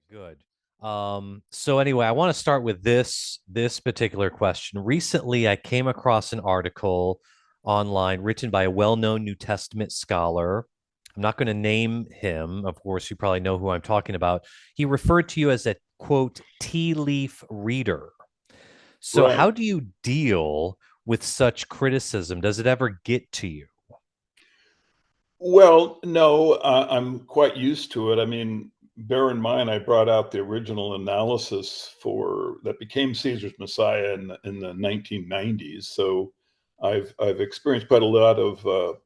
Good. So anyway, I want to start with this particular question. Recently, I came across an article online written by a well-known New Testament scholar. I'm not going to name him. Of course, you probably know who I'm talking about. He referred to you as a quote tea leaf reader. So Right. how do you deal with such criticism? Does it ever get to you? Well, no, I'm quite used to it. I mean, bear in mind, I brought out the original analysis for that became Caesar's Messiah in the 1990s. So I've experienced quite a lot of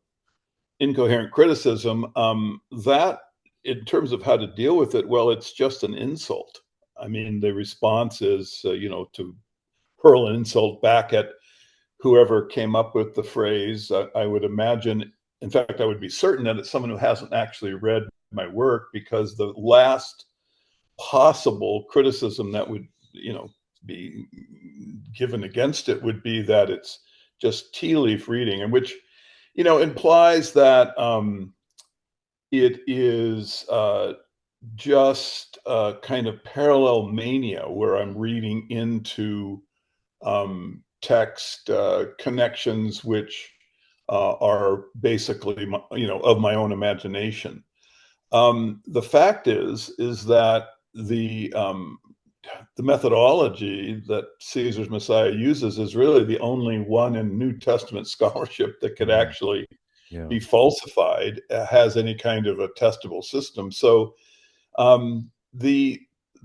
incoherent criticism. That, in terms of how to deal with it, well, it's just an insult. I mean, the response is, to hurl an insult back at whoever came up with the phrase. I would imagine, in fact, I would be certain that it's someone who hasn't actually read my work, because the last possible criticism that would, be given against it would be that it's just tea leaf reading, and which, implies that it is just kind of parallel mania where I'm reading into text connections which are basically of my own imagination. The fact is that the methodology that Caesar's Messiah uses is really the only one in New Testament scholarship that could Mhm. actually Yeah. be falsified, has any kind of a testable system. So the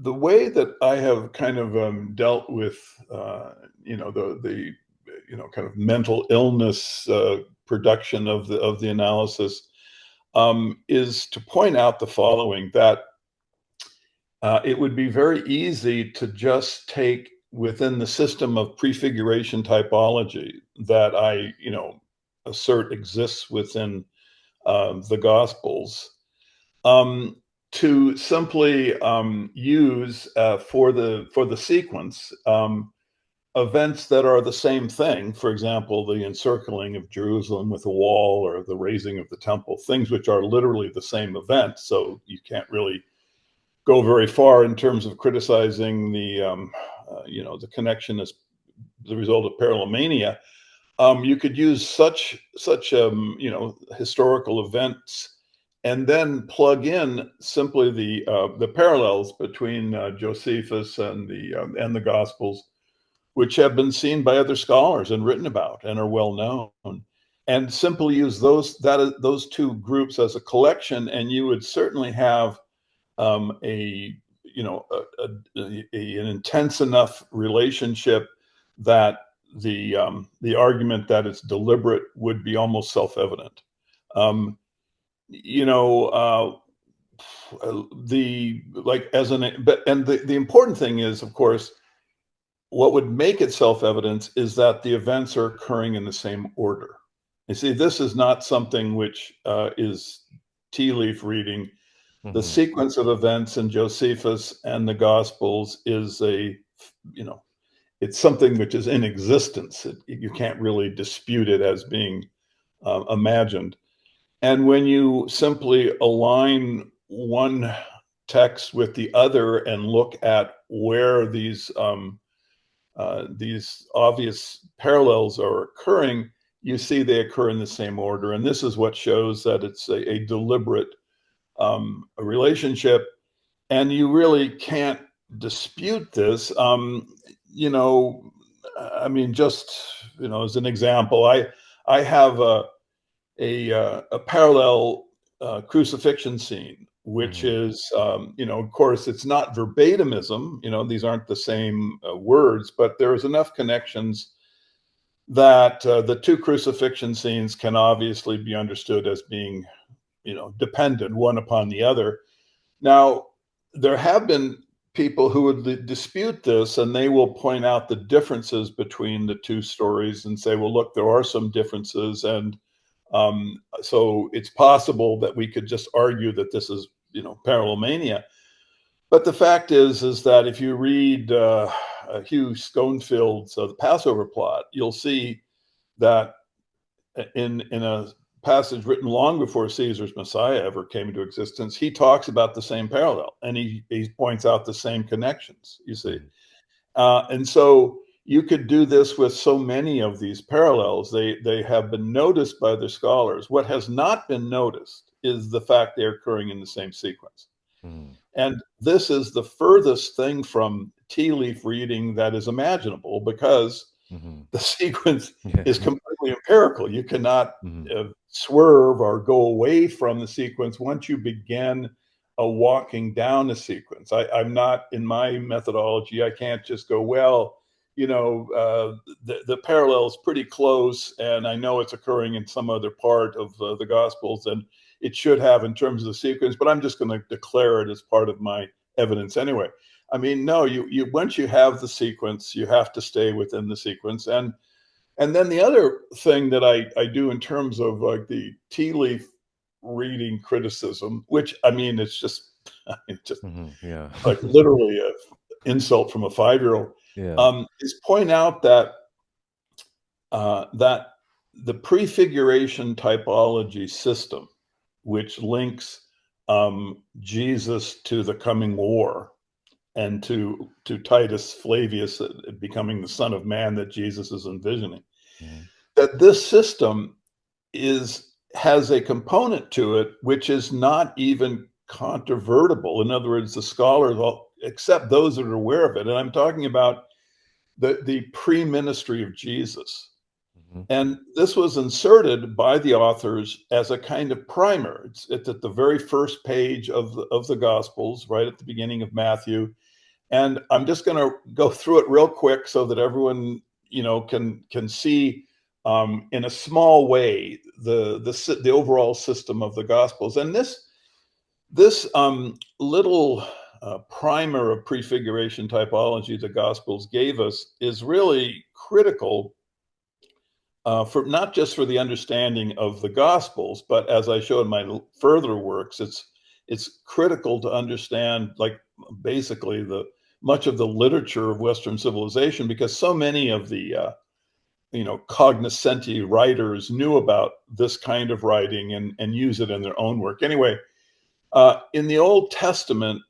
way that I have kind of dealt with the kind of mental illness production of the analysis is to point out the following: that it would be very easy to just take within the system of prefiguration typology that I assert exists within the Gospels, um, to simply use for the sequence events that are the same thing. For example, the encircling of Jerusalem with a wall, or the raising of the temple, things which are literally the same event. So you can't really go very far in terms of criticizing the connection as the result of parallelmania. You could use such historical events, and then plug in simply the parallels between Josephus and the Gospels, which have been seen by other scholars and written about and are well known, and simply use those two groups as a collection, and you would certainly have a you know an intense enough relationship that the argument that it's deliberate would be almost self-evident. Um, you know, the like as an but and the important thing is, of course, what would make it self-evident is that the events are occurring in the same order. You see, this is not something which is tea leaf reading. The Mhm. sequence of events in Josephus and the Gospels is you know, it's something which is in existence. You can't really dispute it as being imagined. And when you simply align one text with the other and look at where these obvious parallels are occurring, you see they occur in the same order. And this is what shows that it's a deliberate a relationship, and you really can't dispute this. You know, I mean, just as an example, I have a parallel crucifixion scene, which Mhm. is, of course, it's not verbatimism. These aren't the same words, but there is enough connections that the two crucifixion scenes can obviously be understood as being, dependent one upon the other. Now, there have been people who would dispute this, and they will point out the differences between the two stories and say, well, look, there are some differences. And so it's possible that we could just argue that this is, parallelmania. But the fact is that if you read Hugh Schonfield's The Passover Plot, you'll see that in a passage written long before Caesar's Messiah ever came into existence, he talks about the same parallel, and he points out the same connections, you see. Mm, And so you could do this with so many of these parallels. They have been noticed by the scholars. What has not been noticed is the fact they're occurring in the same sequence. mm, And this is the furthest thing from tea leaf reading that is imaginable, because mhm. the sequence Yeah. is completely empirical. You cannot Mhm, swerve or go away from the sequence once you begin walking down the sequence. I'm not, in my methodology, I can't just go, well, the parallel is pretty close, and I know it's occurring in some other part of the Gospels, and it should have in terms of the sequence, but I'm just going to declare it as part of my evidence anyway. I mean, no, you once you have the sequence, you have to stay within the sequence. And then the other thing that I do in terms of like the tea leaf reading criticism, which I mean, it's just just mhm, yeah. like literally an insult from a 5-year-old, Yeah. is point out that the prefiguration typology system, which links Jesus to the coming war and to Titus Flavius becoming the Son of Man that Jesus is envisioning, Mhm, that this system has a component to it which is not even controvertible. In other words, the scholars, except those that are aware of it, and I'm talking about the pre-ministry of Jesus. mhm, And this was inserted by the authors as a kind of primer. It's at the very first page of the Gospels, right at the beginning of Matthew. And I'm just going to go through it real quick so that everyone, can see in a small way the overall system of the Gospels. And this little primer of prefiguration typology the Gospels gave us is really critical for not just for the understanding of the Gospels, but as I show in my further works, it's critical to understand, like, basically the much of the literature of Western civilization, because so many of the cognoscenti writers knew about this kind of writing and use it in their own work. Anyway, in the Old Testament,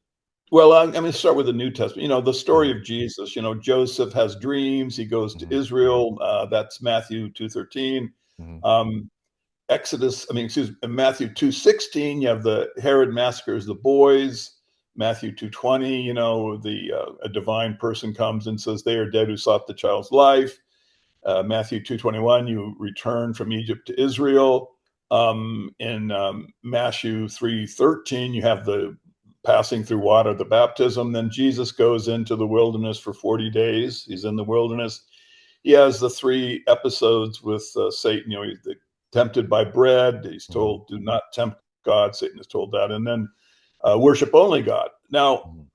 well, I'm going to start with the New Testament. The story mhm, of Jesus. Joseph has dreams. He goes to mhm, Israel. That's Matthew 2:13. mhm, Um, Matthew 2:16. You have the Herod massacres the boys. Matthew 2:20. The a divine person comes and says they are dead who sought the child's life. Matthew 2:21. You return from Egypt to Israel. In Matthew 3:13, you have the passing through water, the baptism. Then Jesus goes into the wilderness for 40 days. He's in the wilderness. He has the 3 episodes with Satan. He's tempted by bread. He's mhm, told, do not tempt God. Satan is told that. And then worship only God. Now, mhm,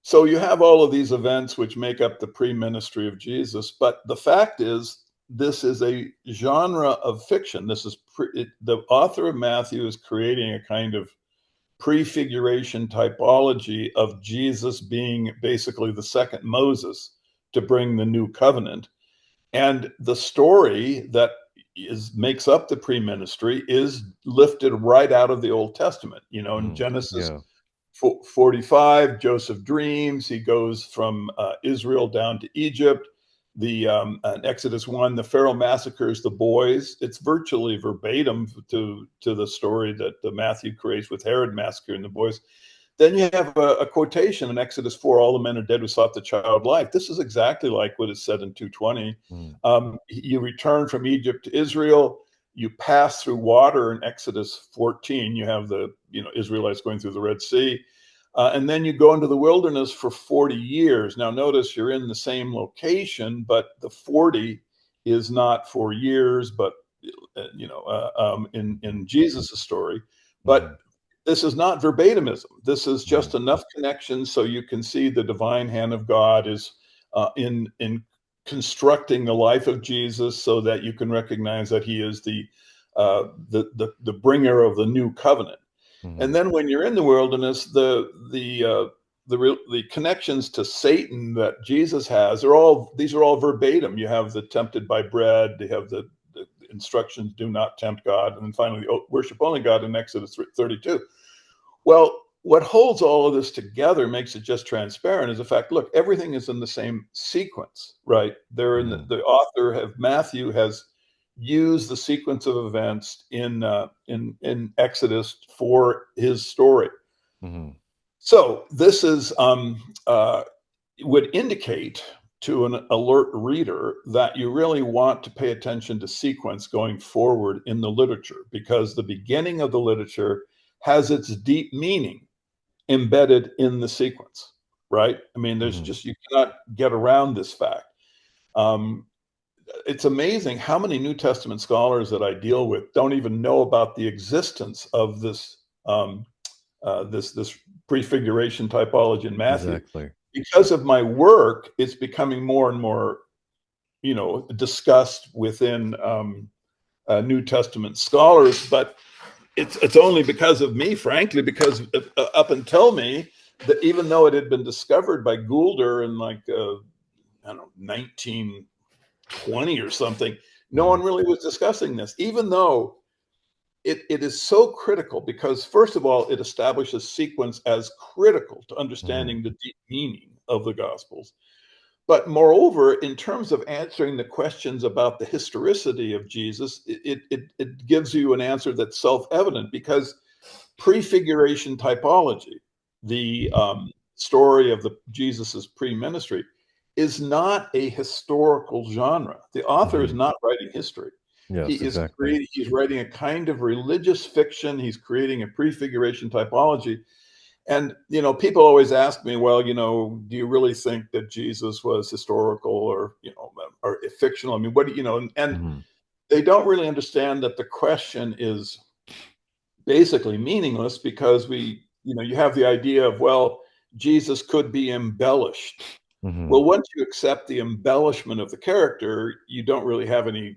so you have all of these events which make up the pre-ministry of Jesus. But the fact is, this is a genre of fiction. The author of Matthew is creating a kind of prefiguration typology of Jesus being basically the second Moses to bring the new covenant. And the story that makes up the pre-ministry is lifted right out of the Old Testament. In mhm, Genesis yeah. 45, Joseph dreams. He goes from Israel down to Egypt. In Exodus 1, the Pharaoh massacres the boys. It's virtually verbatim to the story that Matthew creates with Herod massacring the boys. Then you have a quotation in Exodus 4, all the men are dead who sought the child life. This is exactly like what is said in 2:20. Mhm, You return from Egypt to Israel. You pass through water in Exodus 14. You have the Israelites going through the Red Sea. And then you go into the wilderness for 40 years. Now, notice you're in the same location, but the 40 is not 4 years, but in mhm, Jesus' story. But mhm, this is not verbatimism. This is just mhm, enough connections so you can see the divine hand of God is in constructing the life of Jesus, so that you can recognize that he is the bringer of the new covenant. And mhm, then when you're in the wilderness, the connections to Satan that Jesus has are all these are all verbatim. You have the tempted by bread. You have the instructions, do not tempt God, and then finally, worship only God in Exodus 32. Well, what holds all of this together, makes it just transparent, is the fact, look, everything is in the same sequence, right? They're in Mm-hmm. the author of Matthew has used the sequence of events in Exodus for his story. Mm-hmm. So this is would indicate to an alert reader that you really want to pay attention to sequence going forward in the literature, because the beginning of the literature has its deep meaning embedded in the sequence, right? I mean, there's Mm-hmm. just, you cannot get around this fact. Um, it's amazing how many New Testament scholars that I deal with don't even know about the existence of this prefiguration typology in Matthew. Exactly. Because of my work, it's becoming more and more, discussed within New Testament scholars. But it's only because of me, frankly, because up until me, that even though it had been discovered by Goulder in like I don't know, 1920 or something, no Mm-hmm. one really was discussing this, even though it is so critical, because first of all, it establishes sequence as critical to Mm-hmm. understanding the deep meaning of the Gospels. But moreover, in terms of answering the questions about the historicity of Jesus, it gives you an answer that's self-evident, because prefiguration typology, the story of the Jesus's pre-ministry, is not a historical genre. The author is Mm-hmm. not writing history. He Yes, is exactly. creating, he's writing a kind of religious fiction. He's creating a prefiguration typology. And, people always ask me, well, do you really think that Jesus was historical, or fictional? I mean, what do you know? And Mm-hmm. they don't really understand that the question is basically meaningless, because you have the idea of, well, Jesus could be embellished. Mm-hmm. Well, once you accept the embellishment of the character, you don't really have any,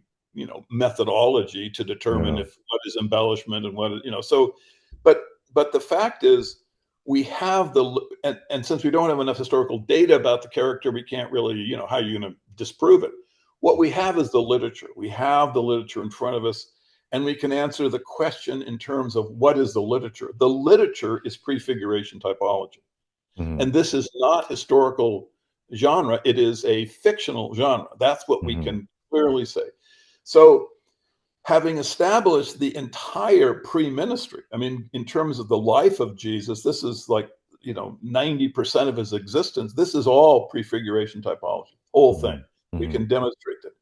methodology to determine Yeah. if what is embellishment and so, but the fact is, we have and since we don't have enough historical data about the character, we can't really, how are you going to disprove it? What we have is the literature. We have the literature in front of us, and we can answer the question in terms of what is the literature. The literature is prefiguration typology. Mm-hmm. And this is not historical genre. It is a fictional genre. That's what we Mm-hmm. can clearly say. So, having established the entire pre-ministry, I mean, in terms of the life of Jesus, this is like, 90% of his existence. This is all prefiguration typology, whole thing. Mm-hmm. We Mm-hmm. can demonstrate it.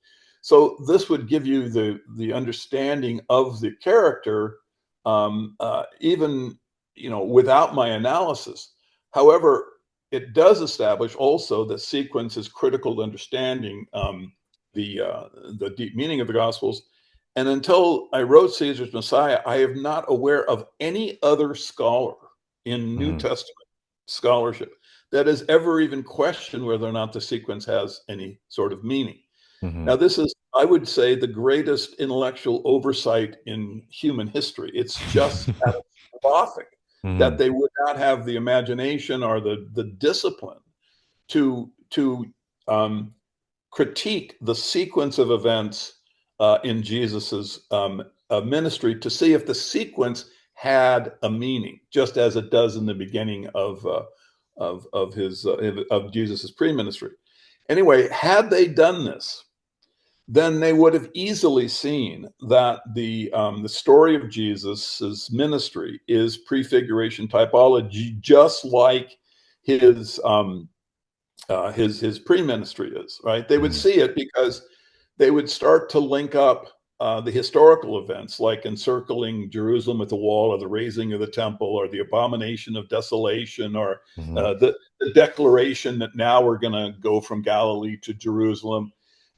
So this would give you the understanding of the character, even, without my analysis. However, it does establish also that sequence is critical to understanding the deep meaning of the Gospels. And until I wrote Caesar's Messiah, I am not aware of any other scholar in New Mm-hmm. Testament scholarship that has ever even questioned whether or not the sequence has any sort of meaning. Mm-hmm. Now, this is, I would say, the greatest intellectual oversight in human history. It's just catastrophic that Mm-hmm. they would not have the imagination or the discipline to critique the sequence of events in Jesus's ministry, to see if the sequence had a meaning, just as it does in the beginning of his of Jesus's pre-ministry. Anyway, had they done this, then they would have easily seen that the story of Jesus's ministry is prefiguration typology, just like his his pre-ministry is, right? They would Mm-hmm. see it because they would start to link up the historical events, like encircling Jerusalem with the wall, or the raising of the temple, or the abomination of desolation, or Mm-hmm. the declaration that now we're going to go from Galilee to Jerusalem.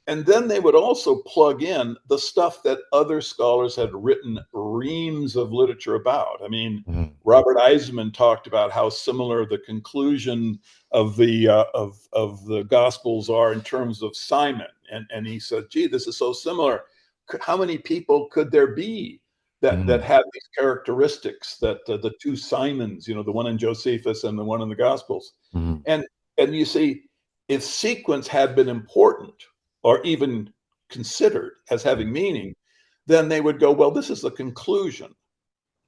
And then they would also plug in the stuff that other scholars had written reams of literature about. I mean, Mm-hmm. Robert Eisman talked about how similar the conclusion of the Gospels are in terms of Simon, and he said, "Gee, this is so similar. How many people could there be that Mm-hmm. have these characteristics? That the two Simons, the one in Josephus and the one in the Gospels, Mm-hmm. and you see, if sequence had been important or even considered as having meaning, then they would go, well, this is the conclusion.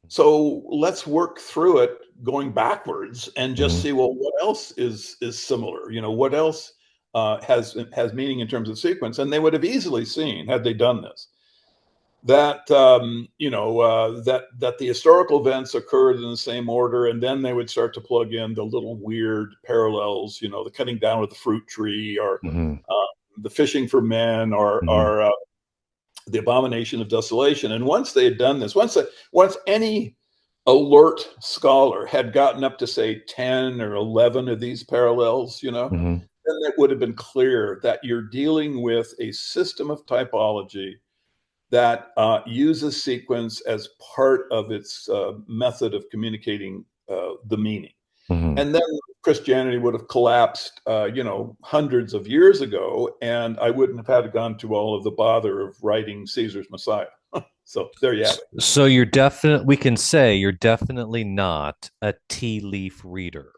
So let's work through it going backwards and just Mm-hmm. see, well, what else is similar? What else has meaning in terms of sequence? And they would have easily seen, had they done this, that that the historical events occurred in the same order, and then they would start to plug in the little weird parallels, the cutting down of the fruit tree, or Mm-hmm. the fishing for men, Mm-hmm. or the abomination of desolation. And once they had done this, once any alert scholar had gotten up to say 10 or 11 of these parallels, Mm-hmm. then it would have been clear that you're dealing with a system of typology that uses sequence as part of its method of communicating the meaning. Mm-hmm. And then Christianity would have collapsed, hundreds of years ago, and I wouldn't have had to gone to all of the bother of writing Caesar's Messiah. So there you have it. So you're definitely, we can say you're definitely not a tea leaf reader.